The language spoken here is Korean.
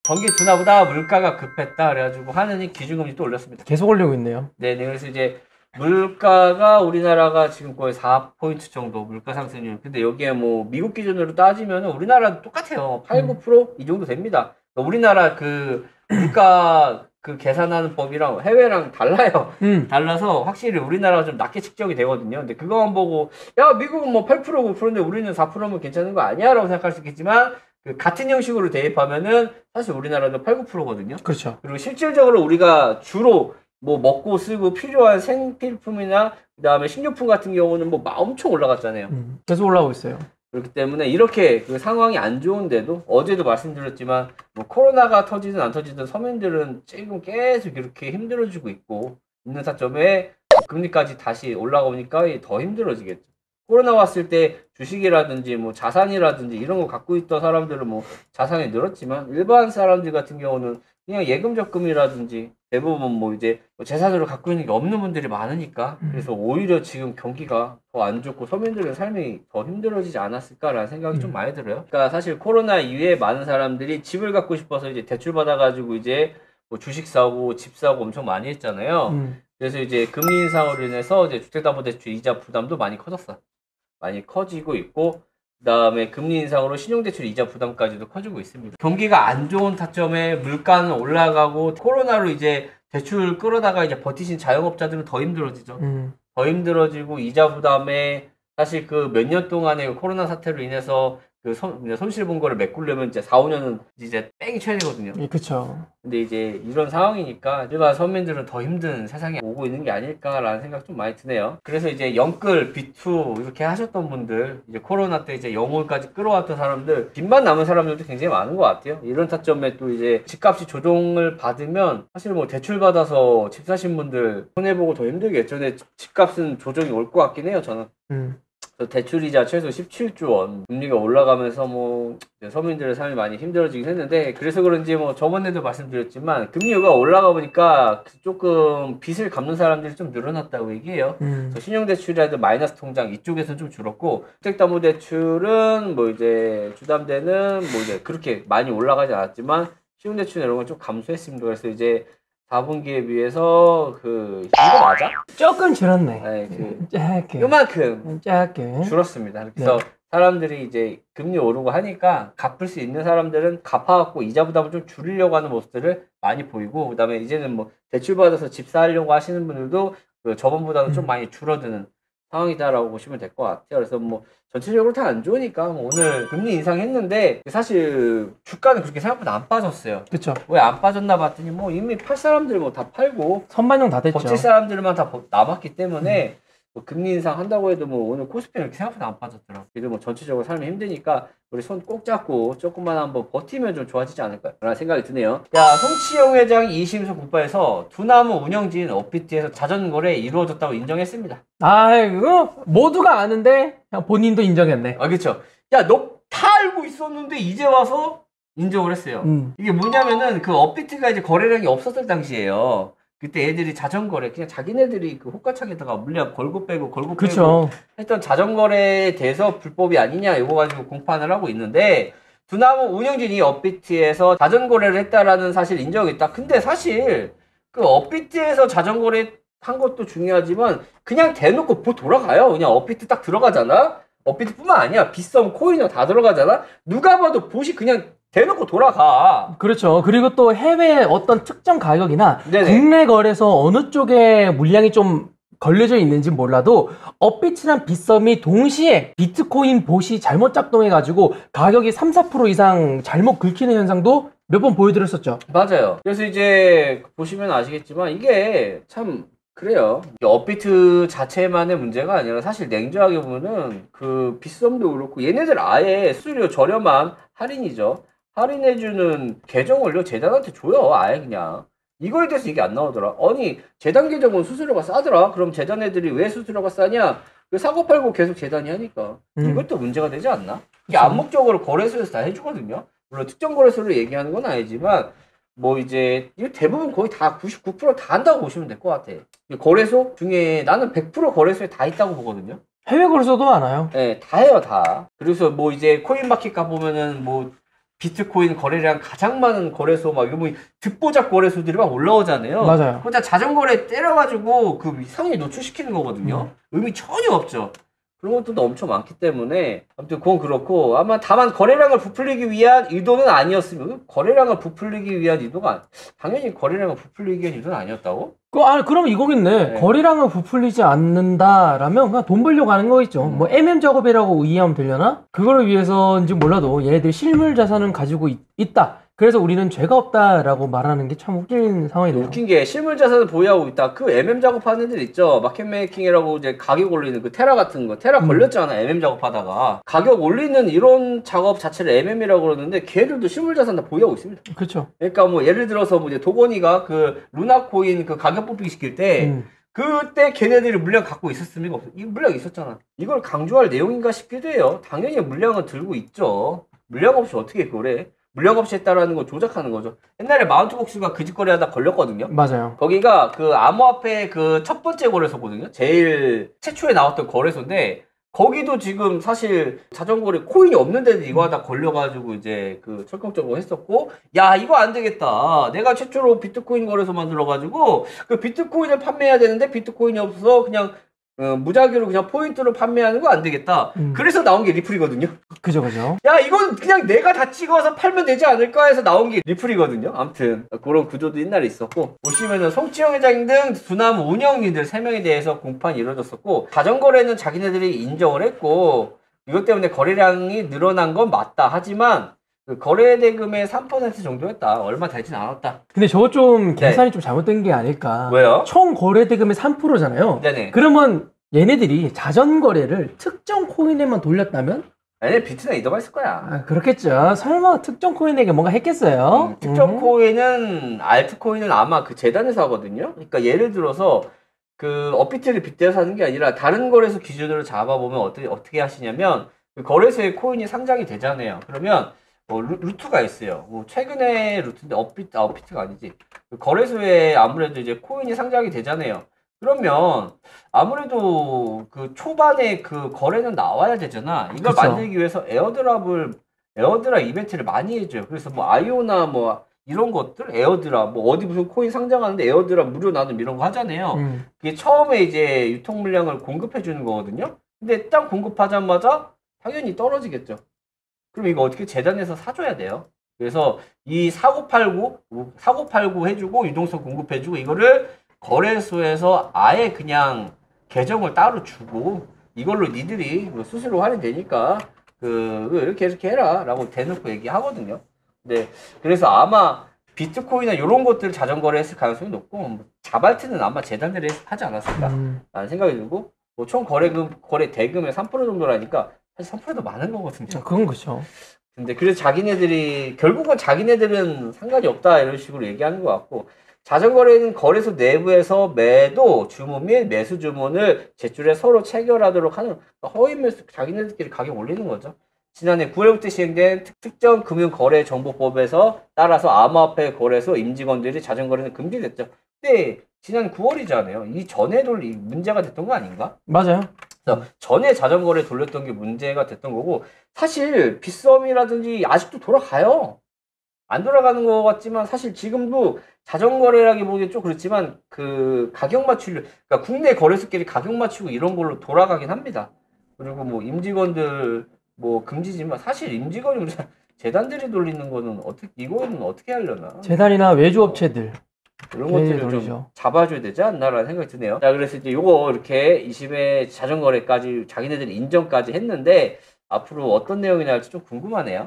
경기 둔화보다 물가가 급했다 그래가지고 하느니 기준금리 또 올렸습니다. 계속 올리고 있네요. 네네. 그래서 이제 물가가 우리나라가 지금 거의 4포인트 정도 물가 상승률. 근데 여기에 뭐 미국 기준으로 따지면 우리나라도 똑같아요. 8, 9%이 정도 됩니다. 그러니까 우리나라 그 물가 그 계산하는 법이랑 해외랑 달라요. 달라서 확실히 우리나라가 좀 낮게 측정이 되거든요. 근데 그거만 보고 야 미국은 뭐 8%, 9%인데 우리는 4%면 괜찮은 거 아니야? 라고 생각할 수 있겠지만 그 같은 형식으로 대입하면은 사실 우리나라도 8, 9%거든요. 그렇죠. 그리고 실질적으로 우리가 주로 뭐 먹고 쓰고 필요한 생필품이나 그다음에 식료품 같은 경우는 뭐 엄청 올라갔잖아요. 계속 올라오고 있어요. 그렇기 때문에 이렇게 그 상황이 안 좋은데도 어제도 말씀드렸지만 뭐 코로나가 터지든 안 터지든 서민들은 지금 계속 이렇게 힘들어지고 있고 있는 타점에 금리까지 다시 올라오니까 더 힘들어지겠죠. 코로나 왔을 때 주식이라든지 뭐 자산이라든지 이런 거 갖고 있던 사람들은 뭐 자산이 늘었지만 일반 사람들 같은 경우는 그냥 예금 적금이라든지 대부분 뭐 이제 재산으로 갖고 있는 게 없는 분들이 많으니까 그래서 오히려 지금 경기가 더 안 좋고 서민들의 삶이 더 힘들어지지 않았을까라는 생각이 좀 많이 들어요. 그러니까 사실 코로나 이후에 많은 사람들이 집을 갖고 싶어서 이제 대출 받아가지고 이제 뭐 주식 사고 집 사고 엄청 많이 했잖아요. 그래서 이제 금리 인상으로 인해서 이제 주택담보대출 이자 부담도 많이 커졌어. 많이 커지고 있고 그다음에 금리 인상으로 신용대출 이자 부담까지도 커지고 있습니다. 경기가 안 좋은 타점에 물가는 올라가고 코로나로 이제 대출 끌어다가 이제 버티신 자영업자들은 더 힘들어지죠. 더 힘들어지고 이자 부담에 사실 그 몇 년 동안의 코로나 사태로 인해서 그 손실 본 거를 메꾸려면 이제 4, 5년은 이제 뺑이 쳐야 되거든요. 예, 그렇죠. 근데 이제 이런 상황이니까 일반 서민들은 더 힘든 세상에 오고 있는 게 아닐까라는 생각 좀 많이 드네요. 그래서 이제 영끌, B2 이렇게 하셨던 분들, 이제 코로나 때 이제 영월까지 끌어왔던 사람들, 빚만 남은 사람들도 굉장히 많은 것 같아요. 이런 타점에 또 이제 집값이 조정을 받으면 사실 뭐 대출 받아서 집 사신 분들 손해보고 더 힘들겠죠. 근데 집값은 조정이 올 것 같긴 해요, 저는. 대출이자 최소 17조 원 금리가 올라가면서 뭐 서민들의 삶이 많이 힘들어지긴 했는데 그래서 그런지 뭐 저번에도 말씀드렸지만 금리가 올라가 보니까 조금 빚을 갚는 사람들이 좀 늘어났다고 얘기해요. 신용대출이라도 마이너스 통장 이쪽에서 좀 줄었고 주택담보대출은 뭐 이제 주담대는 뭐 이제 그렇게 많이 올라가지 않았지만 신용대출 이런 건 좀 감소했습니다. 그래서 이제 4분기에 비해서 이거 맞아? 조금 줄었네. 네, 짧게. 요만큼 짧게 줄었습니다. 그래서 사람들이 이제 금리 오르고 하니까 갚을 수 있는 사람들은 갚아갖고 이자 부담을 좀 줄이려고 하는 모습들을 많이 보이고 그다음에 이제는 뭐 대출 받아서 집 사려고 하시는 분들도 저번보다는 좀 많이 줄어드는 상황이다라고 보시면 될 것 같아요. 그래서 뭐 전체적으로 다 안 좋으니까 뭐 오늘 금리 인상했는데 사실 주가는 그렇게 생각보다 안 빠졌어요. 그렇죠. 왜 안 빠졌나 봤더니 뭐 이미 팔 사람들 뭐 다 팔고 선반영 다 됐죠. 버틸 사람들만 다 남았기 때문에 뭐 금리 인상 한다고 해도 뭐 오늘 코스피는 이렇게 생각보다 안 빠졌더라고. 그래도 뭐 전체적으로 삶이 힘드니까 우리 손 꼭 잡고 조금만 한번 버티면 좀 좋아지지 않을까 라는 생각이 드네요. 자, 송치영 회장이 2심에서 국바에서 두나무 운영진 업비트에서 자전거래 이루어졌다고 인정했습니다. 아, 이거 모두가 아는데 그냥 본인도 인정했네. 아, 그쵸. 야, 너 다 알고 있었는데 이제 와서 인정을 했어요. 이게 뭐냐면은 그 업비트가 이제 거래량이 없었을 당시에요. 그때 애들이 자전거래 그냥 자기네들이 그 호가창에다가 물량 걸고 빼고 그쵸. 했던 자전거래에 대해서 불법이 아니냐 이거 가지고 공판을 하고 있는데 두나무 운영진이 업비트에서 자전거래를 했다라는 사실 인정이 있다. 근데 사실 그 업비트에서 자전거래 한 것도 중요하지만 그냥 대놓고 보 돌아가요. 그냥 업비트 딱 들어가잖아. 업비트뿐만 아니야. 빗썸, 코인어 다 들어가잖아. 누가 봐도 봇이 그냥 대놓고 돌아가. 그렇죠. 그리고 또 해외 어떤 특정 가격이나 네네. 국내 거래소 어느 쪽에 물량이 좀 걸려져 있는지 몰라도 업비트랑 빗썸이 동시에 비트코인 봇이 잘못 작동해가지고 가격이 3, 4% 이상 잘못 긁히는 현상도 몇 번 보여드렸었죠. 맞아요. 그래서 이제 보시면 아시겠지만 이게 참 그래요. 업비트 자체만의 문제가 아니라 사실 냉정하게 보면은 그 빗썸도 그렇고 얘네들 아예 수수료 저렴한 할인이죠. 할인해주는 계정을요 재단한테 줘요. 아예 그냥. 이거에 대해서 이게 안 나오더라. 아니 재단 계정은 수수료가 싸더라. 그럼 재단 애들이 왜 수수료가 싸냐? 왜 사고 팔고 계속 재단이 하니까. 이것도 문제가 되지 않나? 이게 암묵적으로 거래소에서 다 해주거든요. 물론 특정 거래소를 얘기하는 건 아니지만 뭐 이제 이거 대부분 거의 다 99% 다 한다고 보시면 될 것 같아. 거래소 중에 나는 100% 거래소에 다 있다고 보거든요. 해외 거래소도 많아요. 네, 다 해요, 다. 그래서 뭐 이제 코인마켓 가보면은 뭐 비트코인 거래량 가장 많은 거래소 막 이런 뭐 듣보잡 거래소들이 막 올라오잖아요. 맞아요. 혼자 자전거래 때려가지고 그 상위에 노출시키는 거거든요. 의미 전혀 없죠. 그런 것들도 엄청 많기 때문에 아무튼 그건 그렇고 아마 다만 거래량을 부풀리기 위한 의도는 아니었으면 거래량을 부풀리기 위한 의도가 당연히 거래량을 부풀리기 위한 의도는 아니었다고? 그럼 이거겠네. 네. 거래량을 부풀리지 않는다라면 그냥 돈 벌려고 하는 거겠죠. 뭐 MM 작업이라고 이해하면 되려나? 그거를 위해서인지 몰라도 얘네들이 실물 자산은 가지고 있다. 그래서 우리는 죄가 없다라고 말하는 게 참 웃긴 상황이네요. 웃긴 게 실물 자산을 보유하고 있다. 그 MM 작업하는 애들 있죠. 마켓 메이킹이라고 이제 가격 올리는 그 테라 같은 거. 테라 걸렸잖아. MM 작업하다가. 가격 올리는 이런 작업 자체를 MM이라고 그러는데 걔들도 실물 자산 다 보유하고 있습니다. 그렇죠. 그러니까 뭐 예를 들어서 뭐 이제 도건이가 그 루나 코인 그 가격 뽑히기 시킬 때 그때 걔네들이 물량 갖고 있었습니까? 없어. 이 물량 있었잖아. 이걸 강조할 내용인가 싶기도 해요. 당연히 물량은 들고 있죠. 물량 없이 어떻게 그래? 물량 없이 했다라는 걸 조작하는 거죠. 옛날에 마운트복스가 그 짓거리 하다 걸렸거든요. 맞아요. 거기가 그 암호화폐 그 첫 번째 거래소거든요. 제일 최초에 나왔던 거래소인데 거기도 지금 사실 자전거래 코인이 없는데도 이거 하다 걸려가지고 이제 그 철컹철컹 했었고, 야 이거 안 되겠다. 내가 최초로 비트코인 거래소 만들어가지고 그 비트코인을 판매해야 되는데 비트코인이 없어서 그냥 무작위로 그냥 포인트로 판매하는 거 안 되겠다. 그래서 나온 게 리플이거든요. 그죠. 야 이건 그냥 내가 다 찍어서 팔면 되지 않을까 해서 나온 게 리플이거든요. 아무튼 그런 구조도 옛날에 있었고, 보시면은 송치영 회장 등 두나무 운영진들 3명에 대해서 공판이 이루어졌었고, 자전거래는 자기네들이 인정을 했고 이것 때문에 거래량이 늘어난 건 맞다. 하지만 그 거래 대금의 3% 정도였다. 얼마 되진 않았다. 근데 저거 좀 계산이 좀 잘못된 게 아닐까. 왜요? 총 거래 대금의 3%잖아요. 네네. 그러면 얘네들이 자전거래를 특정 코인에만 돌렸다면? 얘네 비트나 이더가 있을 거야. 그렇겠죠. 설마 특정 코인에게 뭔가 했겠어요? 특정 코인은 알트코인은 아마 그 재단에서 하거든요. 그러니까 예를 들어서 그 업비트를 빗대서 하는 게 아니라 다른 거래소 기준으로 잡아보면 어떻게 하시냐면 그 거래소에 코인이 상장이 되잖아요. 그러면 루트가 있어요. 뭐 최근에 루트인데 업비트가 아니지. 그 거래소에 아무래도 이제 코인이 상장이 되잖아요. 그러면 아무래도 그 초반에 그 거래는 나와야 되잖아. 이걸 그쵸. 만들기 위해서 에어드랍 이벤트를 많이 해줘요. 그래서 뭐 아이오나 뭐 이런 것들 에어드랍 뭐 어디 무슨 코인 상장하는데 에어드랍 무료 나눔 이런 거 하잖아요. 그게 처음에 이제 유통 물량을 공급해 주는 거거든요. 근데 딱 공급하자마자 당연히 떨어지겠죠. 그럼 이거 어떻게 재단에서 사줘야 돼요. 그래서 이 사고팔고 해주고 유동성 공급해주고 이거를 거래소에서 아예 그냥 계정을 따로 주고 이걸로 니들이 스스로 할인되니까 이렇게 해라 라고 대놓고 얘기하거든요. 네, 그래서 아마 비트코인이나 이런 것들 자전거를 했을 가능성이 높고 자발트는 아마 재단들이 하지 않았을까 라는 생각이 들고, 뭐 총 거래 대금의 3% 정도라니까 사실 3%도 많은 거거든요. 그건 그렇죠. 근데 그래서 결국은 자기네들은 상관이 없다 이런 식으로 얘기하는 것 같고, 자전거래는 거래소 내부에서 매도 주문 및 매수 주문을 제출해 서로 체결하도록 하는 허위 매수, 자기네들끼리 가격 올리는 거죠. 지난해 9월부터 시행된 특정 금융거래정보법에서 따라서 암호화폐 거래소 임직원들이 자전거래는 금지됐죠. 근데 지난 9월이잖아요. 이 전에도 문제가 됐던 거 아닌가? 맞아요. 그래서 전에 자전거를 돌렸던 게 문제가 됐던 거고, 사실 빗썸이라든지 아직도 돌아가요. 안 돌아가는 것 같지만 사실 지금도 자전거래라기보기엔 좀 그렇지만 그 가격 그러니까 국내 거래소끼리 가격 맞추고 이런 걸로 돌아가긴 합니다. 그리고 뭐 임직원들 뭐 금지지만 사실 임직원이 우리 재단들이 돌리는 거는 이거는 어떻게 하려나? 재단이나 외주업체들 이런 것들을 좀 돌리죠. 잡아줘야 되지 않나라는 생각이 드네요. 자, 그래서 이제 요거 이렇게 20회 자전거래까지 자기네들이 인정까지 했는데 앞으로 어떤 내용이 나올지 좀 궁금하네요.